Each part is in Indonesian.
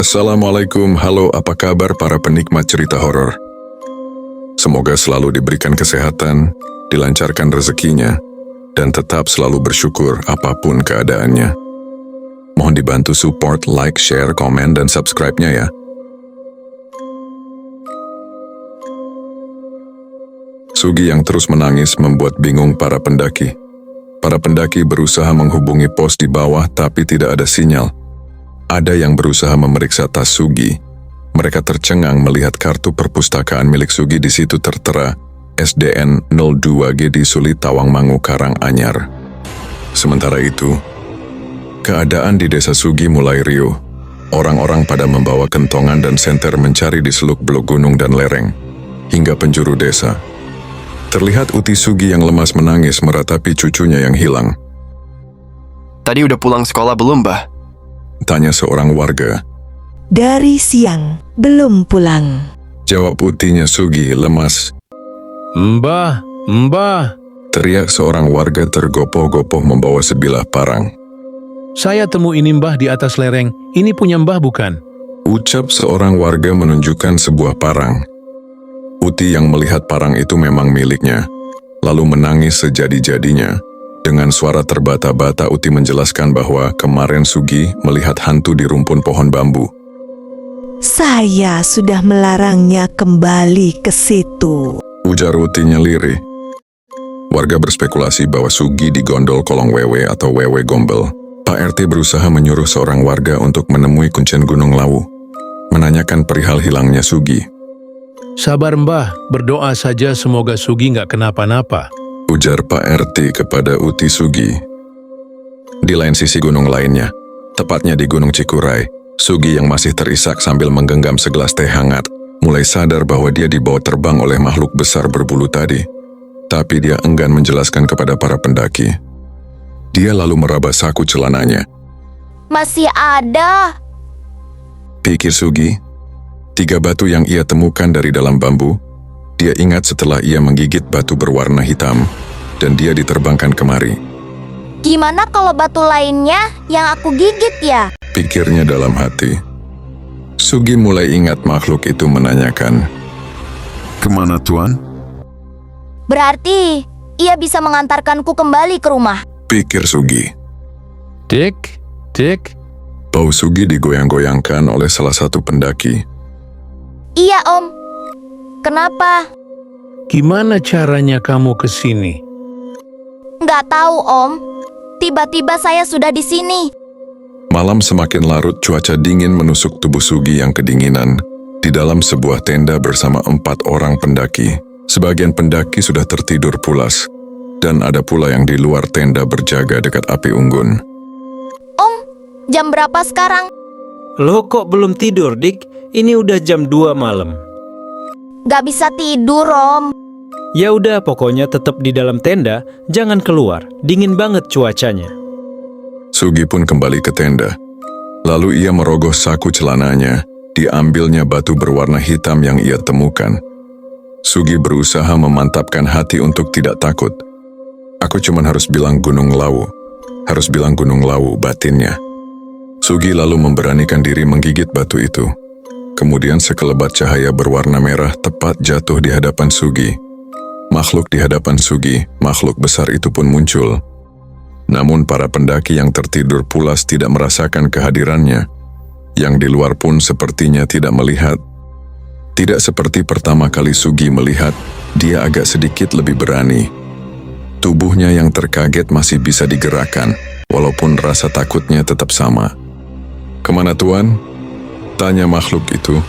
Assalamualaikum, halo apa kabar para penikmat cerita horor? Semoga selalu diberikan kesehatan, dilancarkan rezekinya, dan tetap selalu bersyukur apapun keadaannya. Mohon dibantu support, like, share, komen, dan subscribe-nya ya. Sugi yang terus menangis membuat bingung para pendaki. Para pendaki berusaha menghubungi pos di bawah tapi tidak ada sinyal. Ada yang berusaha memeriksa tas Sugi. Mereka tercengang melihat kartu perpustakaan milik Sugi di situ tertera SDN 02G di Suli Tawangmangu Karanganyar. Sementara itu, keadaan di desa Sugi mulai riuh. Orang-orang pada membawa kentongan dan senter mencari di seluk-beluk gunung dan lereng, hingga penjuru desa. Terlihat Uti Sugi yang lemas menangis meratapi cucunya yang hilang. Tadi udah pulang sekolah belum, Mbah? Tanya seorang warga. Dari siang, belum pulang. Jawab Utinya Sugi lemas. Mbah, Mbah. Teriak seorang warga tergopoh-gopoh membawa sebilah parang. Saya temuin Mbah di atas lereng. Ini punya Mbah bukan? Ucap seorang warga menunjukkan sebuah parang. Uti yang melihat parang itu memang miliknya, lalu menangis sejadi-jadinya. Dengan suara terbata-bata Uti menjelaskan bahwa kemarin Sugi melihat hantu di rumpun pohon bambu. Saya sudah melarangnya kembali ke situ. Ujar Utinya lirih. Warga berspekulasi bahwa Sugi digondol kolong wewe atau wewe gombel. Pak RT berusaha menyuruh seorang warga untuk menemui kuncen Gunung Lawu, menanyakan perihal hilangnya Sugi. Sabar Mbah, berdoa saja semoga Sugi nggak kenapa-napa. Ujar Pak RT kepada Uti Sugi. Di lain sisi gunung lainnya, tepatnya di Gunung Cikuray, Sugi yang masih terisak sambil menggenggam segelas teh hangat, mulai sadar bahwa dia dibawa terbang oleh makhluk besar berbulu tadi. Tapi dia enggan menjelaskan kepada para pendaki. Dia lalu meraba saku celananya. Masih ada. Pikir Sugi, 3 batu yang ia temukan dari dalam bambu. Dia ingat setelah ia menggigit batu berwarna hitam, dan dia diterbangkan kemari. Gimana kalau batu lainnya yang aku gigit ya? Pikirnya dalam hati. Sugi mulai ingat makhluk itu menanyakan, "Kemana Tuan?" Berarti ia bisa mengantarkanku kembali ke rumah. Pikir Sugi. Dik, Dik. Bau Sugi digoyang-goyangkan oleh salah satu pendaki. Iya Om. Kenapa? Gimana caranya kamu ke sini? Nggak tahu Om. Tiba-tiba saya sudah di sini. Malam semakin larut, cuaca dingin menusuk tubuh Sugi yang kedinginan. Di dalam sebuah tenda bersama 4 orang pendaki. Sebagian pendaki sudah tertidur pulas, dan ada pula yang di luar tenda berjaga dekat api unggun. Om, jam berapa sekarang? Loh kok belum tidur, Dik? Ini udah jam 2 malam. Nggak bisa tidur Om. Ya udah, pokoknya tetap di dalam tenda, jangan keluar. Dingin banget cuacanya. Sugi pun kembali ke tenda. Lalu ia merogoh saku celananya. Diambilnya batu berwarna hitam yang ia temukan. Sugi berusaha memantapkan hati untuk tidak takut. Aku cuman harus bilang Gunung Lawu. Harus bilang Gunung Lawu, batinnya. Sugi lalu memberanikan diri menggigit batu itu. Kemudian sekelebat cahaya berwarna merah tepat jatuh di hadapan Sugi. Makhluk di hadapan Sugi, makhluk besar itu pun muncul. Namun para pendaki yang tertidur pulas tidak merasakan kehadirannya. Yang di luar pun sepertinya tidak melihat. Tidak seperti pertama kali Sugi melihat, dia agak sedikit lebih berani. Tubuhnya yang terkaget masih bisa digerakkan, walaupun rasa takutnya tetap sama. "Kemana Tuan?" Tanya makhluk itu.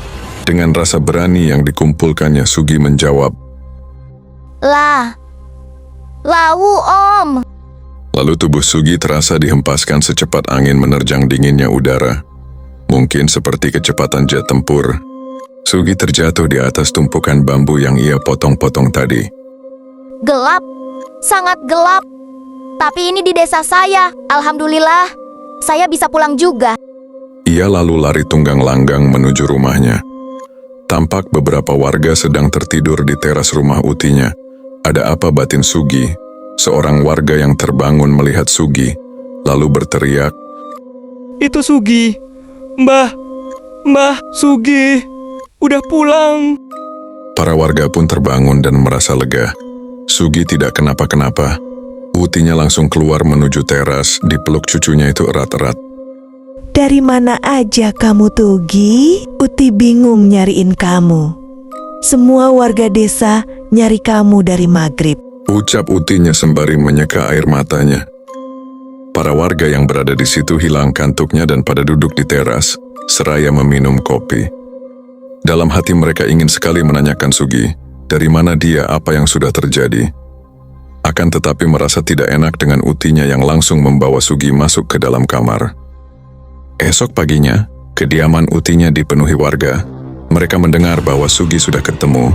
Dengan rasa berani yang dikumpulkannya, Sugi menjawab, Lawu Om. Lalu tubuh Sugi terasa dihempaskan secepat angin menerjang dinginnya udara. Mungkin seperti kecepatan jet tempur. Sugi terjatuh di atas tumpukan bambu yang ia potong-potong tadi. Gelap, sangat gelap. Tapi ini di desa saya, alhamdulillah. Saya bisa pulang juga. Ia lalu lari tunggang langgang menuju rumahnya. Tampak beberapa warga sedang tertidur di teras rumah Utinya. Ada apa batin Sugi? Seorang warga yang terbangun melihat Sugi, lalu berteriak, Itu Sugi. Mbah, Mbah, Sugi, udah pulang. Para warga pun terbangun dan merasa lega. Sugi tidak kenapa-kenapa. Utinya langsung keluar menuju teras, dipeluk cucunya itu erat-erat. Dari mana aja kamu tuh, Gi? Uti bingung nyariin kamu. Semua warga desa nyari kamu dari maghrib. Ucap Utinya sembari menyeka air matanya. Para warga yang berada di situ hilang kantuknya dan pada duduk di teras, seraya meminum kopi. Dalam hati mereka ingin sekali menanyakan Sugi, dari mana dia, apa yang sudah terjadi. Akan tetapi merasa tidak enak dengan Utinya yang langsung membawa Sugi masuk ke dalam kamar. Esok paginya, kediaman Utinya dipenuhi warga. Mereka mendengar bahwa Sugi sudah ketemu.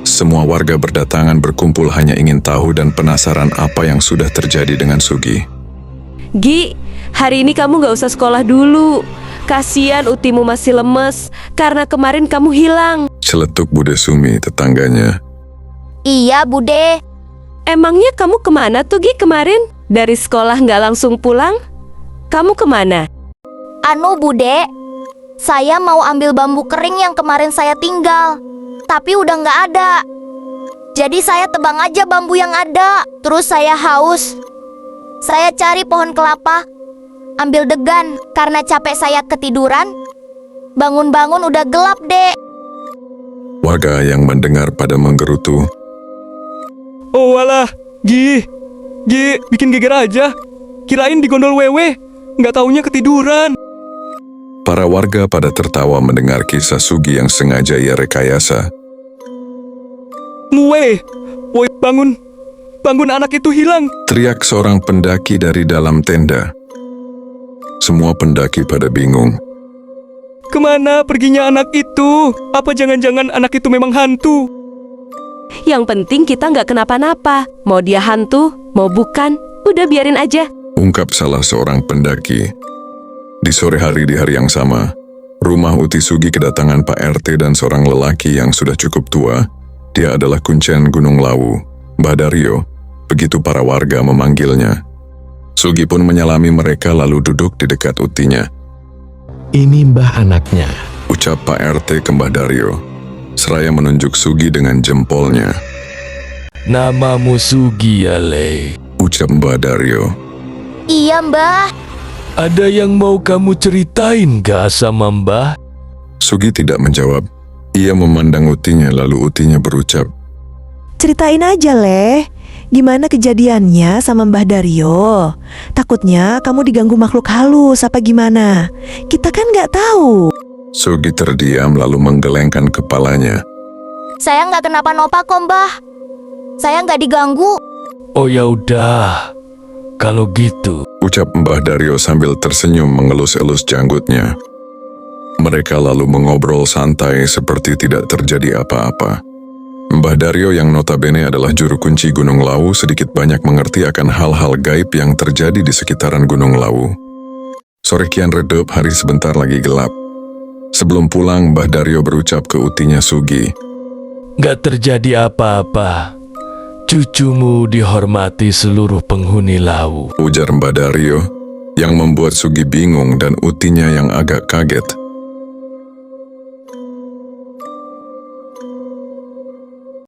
Semua warga berdatangan berkumpul hanya ingin tahu dan penasaran apa yang sudah terjadi dengan Sugi. Gi, hari ini kamu gak usah sekolah dulu. Kasian Utimu masih lemes karena kemarin kamu hilang. Celetuk Bude Sumi tetangganya. Iya, Bude. Emangnya kamu kemana tuh Gi kemarin? Dari sekolah gak langsung pulang? Kamu kemana? Anu, Bude. Saya mau ambil bambu kering yang kemarin saya tinggal. Tapi udah nggak ada. Jadi saya tebang aja bambu yang ada. Terus saya haus. Saya cari pohon kelapa. Ambil degan, karena capek saya ketiduran. Bangun-bangun udah gelap, Dek. Warga yang mendengar pada menggerutu. Oh walah, Gi, bikin geger aja. Kirain digondol wewe, nggak taunya ketiduran. Para warga pada tertawa mendengar kisah Sugi yang sengaja ia rekayasa. Woi, bangun anak itu hilang. Teriak seorang pendaki dari dalam tenda. Semua pendaki pada bingung. Kemana perginya anak itu? Apa jangan-jangan anak itu memang hantu? Yang penting kita nggak kenapa-napa. Mau dia hantu, mau bukan, udah biarin aja. Ungkap salah seorang pendaki. Di sore hari di hari yang sama, rumah Uti Sugi kedatangan Pak RT dan seorang lelaki yang sudah cukup tua. Dia adalah kuncen Gunung Lawu, Mbah Daryo. Begitu para warga memanggilnya. Sugi pun menyalami mereka lalu duduk di dekat Utinya. Ini mbah anaknya. Ucap Pak RT ke Mbah Daryo, seraya menunjuk Sugi dengan jempolnya. Namamu Sugi ya, Le. Ucap Mbah Daryo. Iya, Mbah. Ada yang mau kamu ceritain gak sama mbah? Sugi tidak menjawab. Ia memandang Utinya lalu Utinya berucap. Ceritain aja, Le. Gimana kejadiannya sama Mbah Daryo? Takutnya kamu diganggu makhluk halus apa gimana? Kita kan nggak tahu. Sugi terdiam lalu menggelengkan kepalanya. Saya nggak kenapa-napa kok, Mbah. Saya nggak diganggu. Oh ya udah, kalau gitu. Ucap Mbah Daryo sambil tersenyum mengelus-elus janggutnya. Mereka lalu mengobrol santai seperti tidak terjadi apa-apa. Mbah Daryo yang notabene adalah juru kunci Gunung Lawu sedikit banyak mengerti akan hal-hal gaib yang terjadi di sekitaran Gunung Lawu. Sore kian redup, hari sebentar lagi gelap. Sebelum pulang, Mbah Daryo berucap ke Utinya Sugi. Gak terjadi apa-apa. Cucumu dihormati seluruh penghuni Lawu. Ujar Mbah Daryo, yang membuat Sugi bingung dan Utinya yang agak kaget.